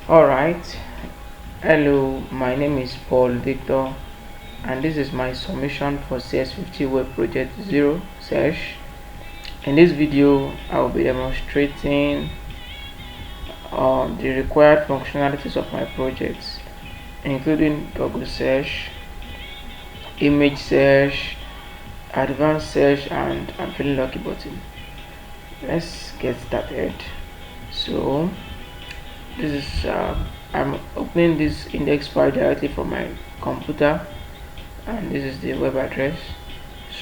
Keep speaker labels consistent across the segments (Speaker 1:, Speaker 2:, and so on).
Speaker 1: Alright, hello, my name is Paul Victor, and this is my submission for CS50 Web Project 0 sesh. In this video, I will be demonstrating the required functionalities of my projects, including Google search, image search, advanced search, and I'm feeling lucky button. Let's get started. So this is I'm opening this index file directly from my computer, and this is the web address.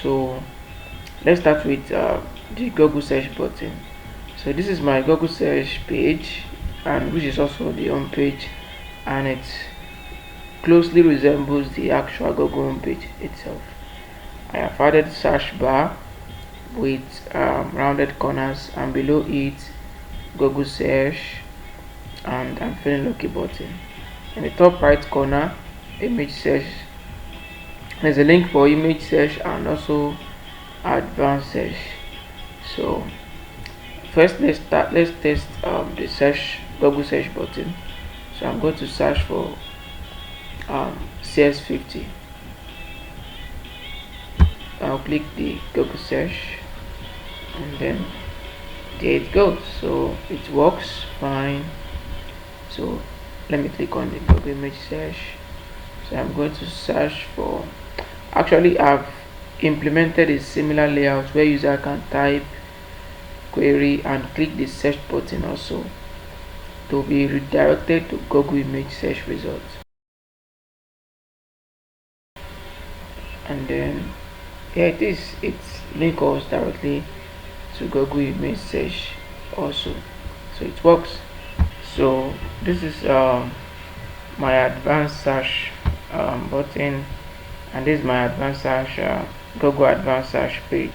Speaker 1: So let's start with the Google search button. So this is my Google search page, and which is also the home page, and it closely resembles the actual Google home page itself. I have added search bar with rounded corners, and below it Google search and I'm feeling lucky button. In the top right corner, image search, there's a link for image search and also advanced search. So first let's test the search Google search button. So I'm going to search for CS50. I'll click the Google search, and then there it goes. So it works fine. So let me click on the Google image search. So I'm going to search for, actually I've implemented a similar layout where user can type query and click the search button also to be redirected to Google image search results. And then here it is, it's link us directly to Google image search also. So it works. So this is my advanced search button, and this is my advanced search Google advanced search page.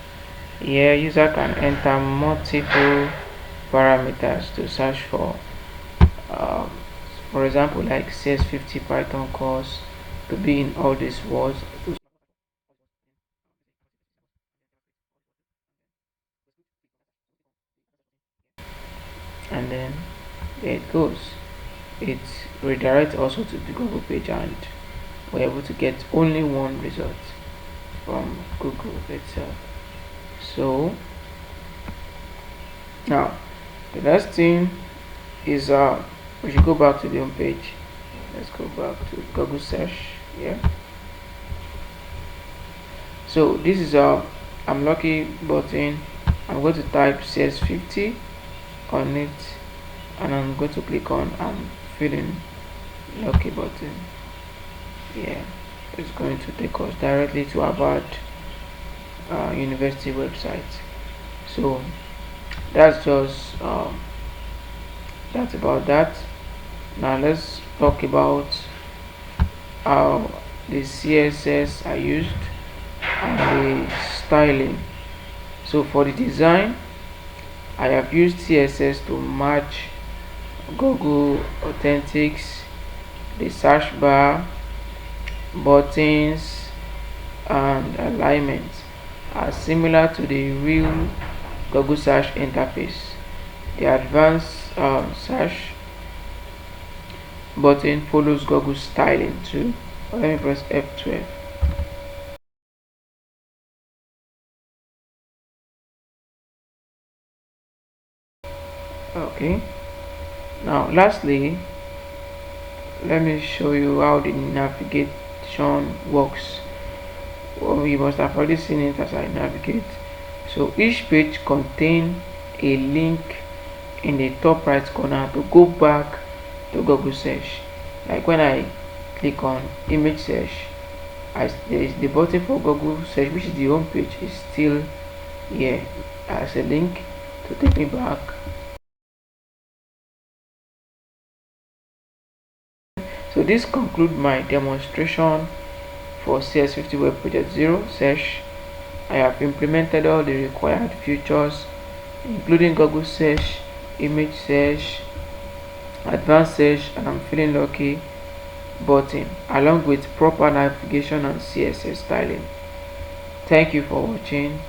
Speaker 1: Here user can enter multiple parameters to search for example, like CS50 Python course to be in all these words. And then there it goes. It redirects also to the Google page, and we're able to get only one result from Google itself. So now the next thing is we should go back to the home page. Let's go back to Google search here. So this is I'm lucky button. I'm going to type CS50 on it, and I'm going to click on I'm feeling lucky button. Yeah, it's going to take us directly to Harvard University website. So that's just that's about that. Now let's talk about how the CSS are used and the styling. So for the design, I have used CSS to match Google Authentics, the search bar, buttons, and alignment are similar to the real Google search interface. The advanced search button follows Google styling too. Let me press F12. Okay, now lastly, let me show you how the navigation works. Well, we must have already seen it as I navigate. So each page contains a link in the top right corner to go back to Google search. Like when I click on image search, there is the button for Google search, which is the home page, is still here as a link to take me back. So this concludes my demonstration for CS50 Web Project 0 search. I have implemented all the required features, including Google search, image search, advanced search, and I'm feeling lucky button, along with proper navigation and CSS styling. Thank you for watching.